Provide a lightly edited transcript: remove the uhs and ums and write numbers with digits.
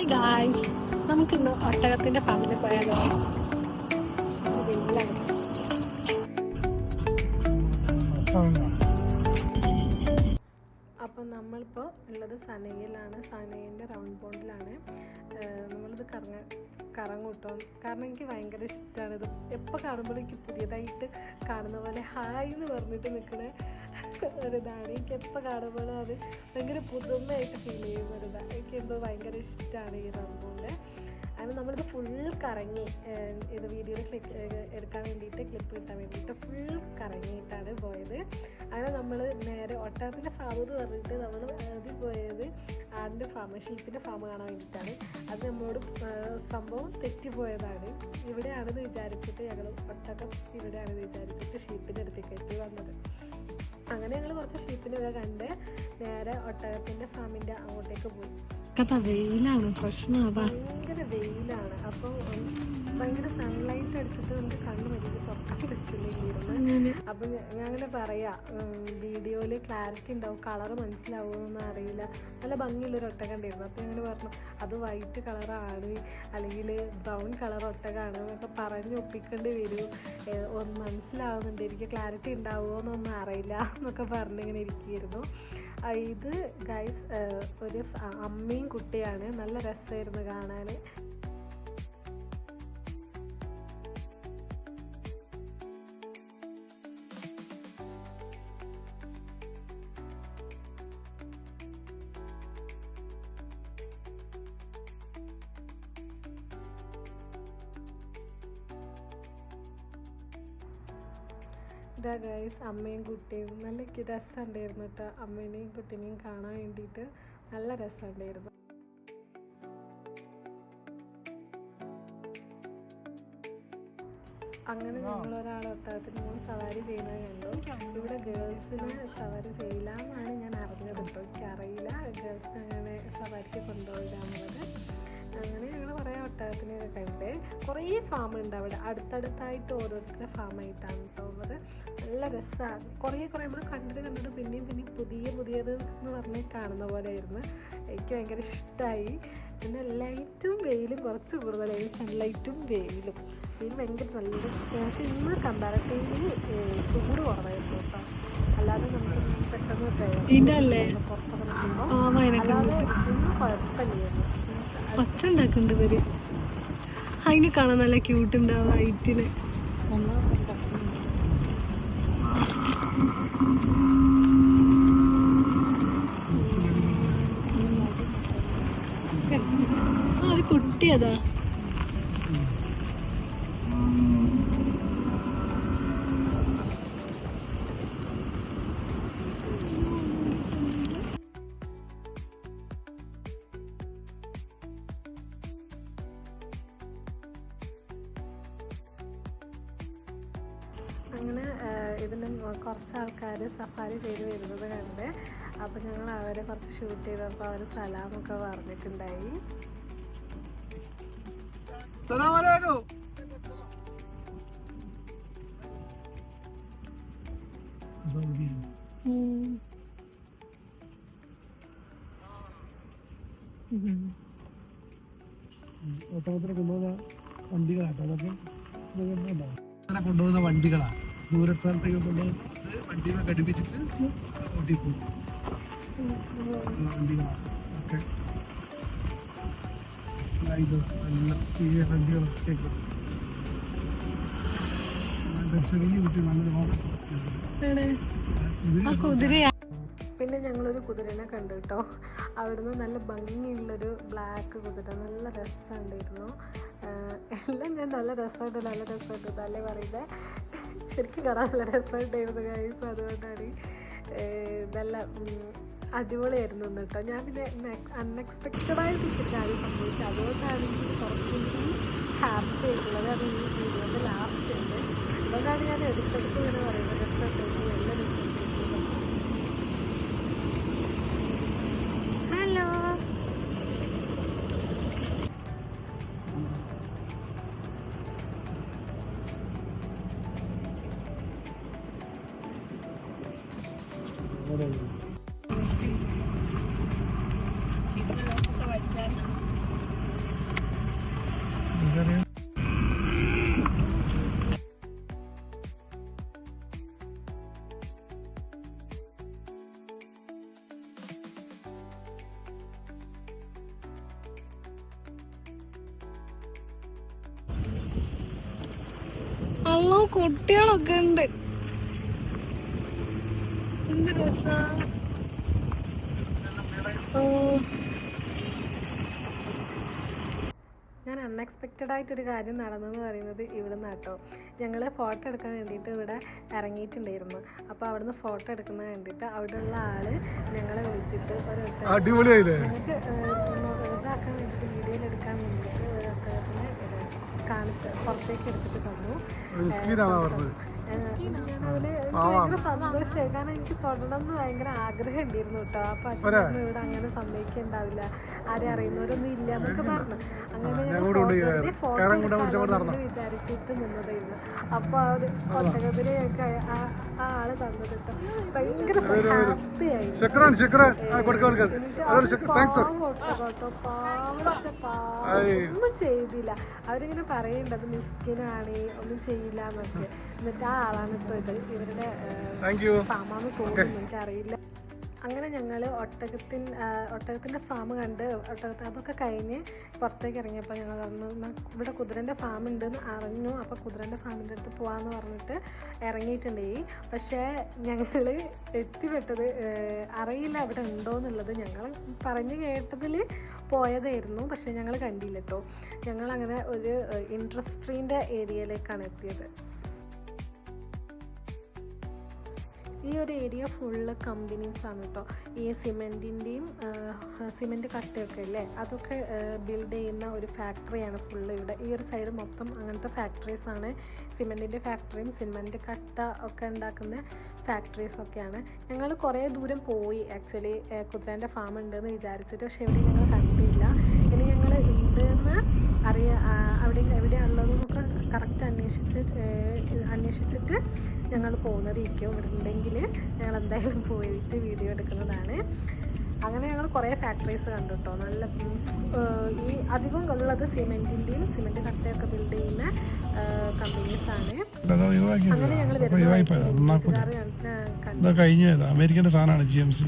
Hi guys, നമുക്കിന്ന് ഒട്ടകത്തിന്റെ ഫാമിൽ പോയാലോ? അപ്പം നമ്മളിപ്പോൾ ഉള്ളത് സനയിലാണ്. സനയിൻ്റെ റൗണ്ട് പോണ്ടിലാണ്. നമ്മളിത് കറങ്ങൂട്ടോ. കാരണം എനിക്ക് ഭയങ്കര ഇഷ്ടമാണ് ഇത്. എപ്പോൾ കാണുമ്പോഴും എനിക്ക് പുതിയതായിട്ട് കാണുന്ന പോലെ ഹായ് എന്ന് പറഞ്ഞിട്ട് നിൽക്കുന്ന ഒരിതാണ്. എനിക്ക് എപ്പോൾ കാണുമ്പോഴും അത് ഭയങ്കര പുതുമയായിട്ട് ഫീൽ ചെയ്യുന്ന ഒരിതാണ്. എനിക്ക് എന്തോ ഭയങ്കര ഇഷ്ടമാണ് ഈ റൗണ്ട് പോണ്ട്. അങ്ങനെ നമ്മളിത് ഫുൾ കറങ്ങി, ഇത് വീഡിയോയിൽ എടുക്കാൻ വേണ്ടിയിട്ട്, ക്ലിപ്പ് കിട്ടാൻ വേണ്ടിയിട്ട് ഫുൾ കറങ്ങിയിട്ടാണ് പോയത്. അങ്ങനെ നമ്മൾ നേരെ ഒട്ടകത്തിൻ്റെ ഫാം എന്ന് പറഞ്ഞിട്ട് നമ്മൾ ആദ്യം പോയത് ആടിൻ്റെ ഫാം, ഷീപ്പിൻ്റെ ഫാം കാണാൻ വേണ്ടിയിട്ടാണ്. അത് നമ്മളോട് സംഭവം തെറ്റിപ്പോയതാണ്. ഇവിടെയാണെന്ന് വിചാരിച്ചിട്ട് ഞങ്ങൾ ഒട്ടകം ഇവിടെയാണെന്ന് വിചാരിച്ചിട്ട് ഷീപ്പിൻ്റെ അടുത്തേക്ക് വന്നത്. അങ്ങനെ ഞങ്ങൾ കുറച്ച് ഷീപ്പിനൊക്കെ കണ്ട് നേരെ ഒട്ടകത്തിൻ്റെ ഫാമിൻ്റെ അങ്ങോട്ടേക്ക് പോയി. വെയിലാണ് പ്രശ്നം, ഭയങ്കര വെയിലാണ്. അപ്പോൾ ഭയങ്കര സൺലൈറ്റ് അടിച്ചിട്ട് നമുക്ക് കണ്ണ് മര്യാദ തുറക്കാൻ പറ്റില്ല. അപ്പം ഞാൻ അങ്ങനെ പറയാം, വീഡിയോയിൽ ക്ലാരിറ്റി ഉണ്ടാവും, കളറ് മനസ്സിലാവുമെന്ന് അറിയില്ല. നല്ല ഭംഗിയുള്ളൊരു ഒട്ടകം ഉണ്ടായിരുന്നു. അപ്പോൾ ഞങ്ങൾ പറഞ്ഞു അത് വൈറ്റ് കളറാണ് അല്ലെങ്കിൽ ബ്രൗൺ കളർ ഒട്ടകമാണ് എന്നൊക്കെ പറഞ്ഞ് ഒപ്പിക്കേണ്ടി വരും. ഒന്ന് മനസ്സിലാവുന്നുണ്ട്, എനിക്ക് ക്ലാരിറ്റി ഉണ്ടാവുമോ എന്നൊന്നും അറിയില്ല എന്നൊക്കെ പറഞ്ഞിങ്ങനെ ഇരിക്കുകയായിരുന്നു. ഇത് ഗൈസ് ഒരു അമ്മയും കുട്ടിയാണ്. നല്ല രസമായിരുന്നു കാണാൻ. ഇതാ ഗൈസ് അമ്മയും കുട്ടിയും നല്ല രസമുണ്ടായിരുന്നു കേട്ടോ. അമ്മേനെയും കുട്ടീനെയും കാണാൻ വേണ്ടിയിട്ട് നല്ല രസമുണ്ടായിരുന്നു. അങ്ങനെ ഞങ്ങളൊരാൾ ഒട്ടകത്തിന് നമ്മൾ സവാരി ചെയ്യുന്നത് കണ്ടു. ഇവിടെ ഗേൾസിന് സവാരി ചെയ്യില്ല എന്നാണ് ഞാൻ അറിഞ്ഞത് കേട്ടോ. എനിക്കറിയില്ല ഗേൾസിന് അങ്ങനെ സവാരിക്ക് കൊണ്ടുപോയില്ല എന്നുള്ളത്. അങ്ങനെ ഞങ്ങൾ കുറേ ഒട്ടകത്തിനെയൊക്കെ കണ്ട്. കുറേ ഫാമുണ്ട് അവിടെ, അടുത്തടുത്തായിട്ട് ഓരോരുത്തരുടെ ഫാമായിട്ടാണ് കേട്ടോ ഉള്ളത്. നല്ല രസമാണ്. കുറേ നമ്മൾ കണ്ടിട്ട് പിന്നെയും പുതിയത് എന്ന് പറഞ്ഞ് കാണുന്ന പോലെ ആയിരുന്നു. എനിക്ക് ഭയങ്കര ഇഷ്ടമായി. പിന്നെ ലൈറ്റും വെയിലും കുറച്ച് കൂടുതലായി, സൺലൈറ്റും വെയിലും ഭയങ്കര നല്ല. പക്ഷേ ഇന്ന് കമ്പാരറ്റീവ്ലി ചൂട് കുറവായിരുന്നു കേട്ടോ. അല്ലാതെ നമുക്ക് പെട്ടെന്ന് പുറത്തൊക്കെ നിൽക്കുമ്പോൾ അല്ലാതെ ഒന്നും കുഴപ്പമില്ലായിരുന്നു. പച്ച ഉണ്ടാക്കുന്നുണ്ട് ഇവര്. അതിന് കാണാൻ നല്ല ക്യൂട്ടുണ്ടാവും വൈറ്റിന്. അത് കുട്ടിയതാ. അങ്ങനെ ഇതിന് കുറച്ച് ആൾക്കാർ സഫാരി ചെയ്ത് വരുന്നത് കണ്ട്. അപ്പം ഞങ്ങൾ അവരെ കുറച്ച് ഷൂട്ട് ചെയ്തപ്പോൾ അവർ സലാമൊക്കെ പറഞ്ഞിട്ടുണ്ടായി. ഓട്ടോമത്തിന് കൊണ്ടുപോകുന്ന വണ്ടികളാട്ടോ. അതൊക്കെ കൊണ്ടുപോകുന്ന വണ്ടികളാണ്. ദൂര സ്ഥലത്തേക്ക് കൊണ്ടുപോകുന്നത് വണ്ടിയെ ഘടിപ്പിച്ചിട്ട് ഓട്ടിപ്പോകും വണ്ടികളാണ് ഒക്കെ. ഇത് നല്ല ചെറിയ വണ്ടികളൊക്കെ ചെറിയ കുട്ടി നല്ല. പിന്നെ ഞങ്ങളൊരു കുതിരനെ കണ്ടു കേട്ടോ. അവിടുന്ന് നല്ല ഭംഗിയുള്ളൊരു ബ്ലാക്ക് കുതിര, നല്ല രസമുണ്ടായിരുന്നു. എല്ലാം ഞാൻ നല്ല രസമുണ്ട് നല്ല പറയുന്നത്. ശരിക്കും കാണാൻ നല്ല രസമുണ്ടായിരുന്നു ഗൈസ്. അതുകൊണ്ടാണ് നല്ല അടിപൊളിയായിരുന്നു കേട്ടോ. ഞാൻ പിന്നെ അൺഎക്സ്പെക്റ്റഡായിട്ട് ഒരു കാര്യം സംഭവിച്ചത്. അതുകൊണ്ടാണ് എനിക്ക് കുറച്ചും കൂടി ഹാപ്പി ആയിട്ടുള്ളത്. അത് ഈ വീഡിയോയുടെ ലാസ്റ്റ് ഉണ്ട്. അതുകൊണ്ടാണ് ഞാൻ എടുത്തെടുത്ത് ഇങ്ങനെ പറയുന്നത്. രസമുണ്ടായിരുന്നു, നല്ല രസമുണ്ടായിരുന്നു. ഹലോ, ഇതിനൊക്കെ പറ്റാൻ കുട്ടികളൊക്കെ ഉണ്ട്. എന്ത് രസാ. ഞാൻ അൺഎക്സ്പെക്റ്റഡ് ആയിട്ടൊരു കാര്യം നടന്നെന്ന് പറയുന്നത് ഇവിടെ നിന്ന് കേട്ടോ. ഞങ്ങൾ ഫോട്ടോ എടുക്കാൻ വേണ്ടിയിട്ട് ഇവിടെ ഇറങ്ങിയിട്ടുണ്ടായിരുന്നു. അപ്പോൾ അവിടുന്ന് ഫോട്ടോ എടുക്കുന്നത് കണ്ടിട്ട് അവിടെയുള്ള ആള് ഞങ്ങളെ വിളിച്ചിട്ട് ഞങ്ങൾക്ക് ഇതാക്കാൻ വേണ്ടിയിട്ട് വീഡിയോയിൽ എടുക്കാൻ വേണ്ടിയിട്ട് ഒരു ഒട്ടകത്തിനെ കാണിച്ച് പുറത്തേക്ക് എടുത്തിട്ട് തന്നു. അതില് ഭയങ്കര സന്തോഷമായി. കാരണം എനിക്ക് തൊടണം എന്ന് ഭയങ്കര ആഗ്രഹം ഉണ്ടായിരുന്നു കേട്ടോ. അപ്പൊ അച്ഛനും ഇവിടെ അങ്ങനെ സമ്മതിക്കുണ്ടാവില്ല, ആരും അറിയുന്നവരൊന്നും ഇല്ല എന്നൊക്കെ പറഞ്ഞു. അങ്ങനെ ഫോട്ടോ വിചാരിച്ചിട്ട് നിന്നതായിരുന്നു. അപ്പൊ ആ ഒരു ഒട്ടകത്തിനെ ആ ആള് തന്നത് കേട്ടോ. ഭയങ്കര ഹാപ്പി ആയി. ഒന്നും ചെയ്തില്ല. അവരിങ്ങനെ പറയേണ്ടത് മിസ്കിനാണ്, ഒന്നും ചെയ്യില്ല എന്നൊക്കെ. എന്നിട്ട് ആ ആളാണ് ഇപ്പോൾ ഇത് ഇവരുടെ ഫാമാന്ന് തോന്നുന്നു, എനിക്കറിയില്ല. അങ്ങനെ ഞങ്ങൾ ഒട്ടകത്തിൻ്റെ ഫാം കണ്ട് അതൊക്കെ കഴിഞ്ഞ് പുറത്തേക്ക് ഇറങ്ങിയപ്പോൾ ഞങ്ങൾ പറഞ്ഞു ഇവിടെ കുതിരൻ്റെ ഫാം ഉണ്ടെന്ന് അറിഞ്ഞു. അപ്പോൾ കുതിരൻ്റെ ഫാമിൻ്റെ അടുത്ത് പോകാമെന്ന് പറഞ്ഞിട്ട് ഇറങ്ങിയിട്ടുണ്ടായി. പക്ഷേ ഞങ്ങൾ എത്തിപ്പെട്ടത് അറിയില്ല അവിടെ ഉണ്ടോ എന്നുള്ളത്. ഞങ്ങൾ പറഞ്ഞു കേട്ടതിൽ പോയതായിരുന്നു, പക്ഷേ ഞങ്ങൾ കണ്ടില്ല കേട്ടോ. ഞങ്ങളങ്ങനെ ഒരു ഇൻഡസ്ട്രീൻ്റെ ഏരിയയിലേക്കാണ് എത്തിയത്. ഈ ഒരു ഏരിയ ഫുള്ള് കമ്പനീസാണ് കേട്ടോ. ഈ സിമെൻറ്റ് കട്ടയൊക്കെ ഇല്ലേ, അതൊക്കെ ബിൽഡ് ചെയ്യുന്ന ഒരു ഫാക്ടറിയാണ് ഫുള്ള് ഇവിടെ. ഈ ഒരു സൈഡ് മൊത്തം അങ്ങനത്തെ ഫാക്ടറീസാണ്. സിമെൻറ്റിൻ്റെ ഫാക്ടറിയും സിമെൻറ്റ് കട്ട ഒക്കെ ഉണ്ടാക്കുന്ന ഫാക്ടറീസൊക്കെയാണ്. ഞങ്ങൾ കുറേ ദൂരം പോയി ആക്ച്വലി കുതിരേൻ്റെ ഫാം ഉണ്ടെന്ന് വിചാരിച്ചിട്ട്, പക്ഷേ ഇവിടെ ഞങ്ങൾ കണ്ടില്ല. ഇനി ഞങ്ങൾ ഉണ്ടെന്ന് അവിടെ എവിടെയാണുള്ളതെന്നൊക്കെ കറക്റ്റ് അന്വേഷിച്ചിട്ട് ഞങ്ങൾ പോകുന്നതായിരിക്കും. ഇവിടെ ഉണ്ടെങ്കിൽ ഞങ്ങൾ എന്തായാലും പോയിട്ട് വീഡിയോ എടുക്കുന്നതാണ്. അങ്ങനെ ഞങ്ങൾ കുറേ ഫാക്ടറീസ് കണ്ടു കേട്ടോ. നല്ല ഈ അധികം ഉള്ളത് സിമെൻറ്റ് കട്ടയൊക്കെ ബിൽഡ് ചെയ്യുന്ന കമ്പനീസാണ്. അങ്ങനെ ഞങ്ങൾ കഴിഞ്ഞ അമേരിക്കൻ്റെ സാധനമാണ് GMC.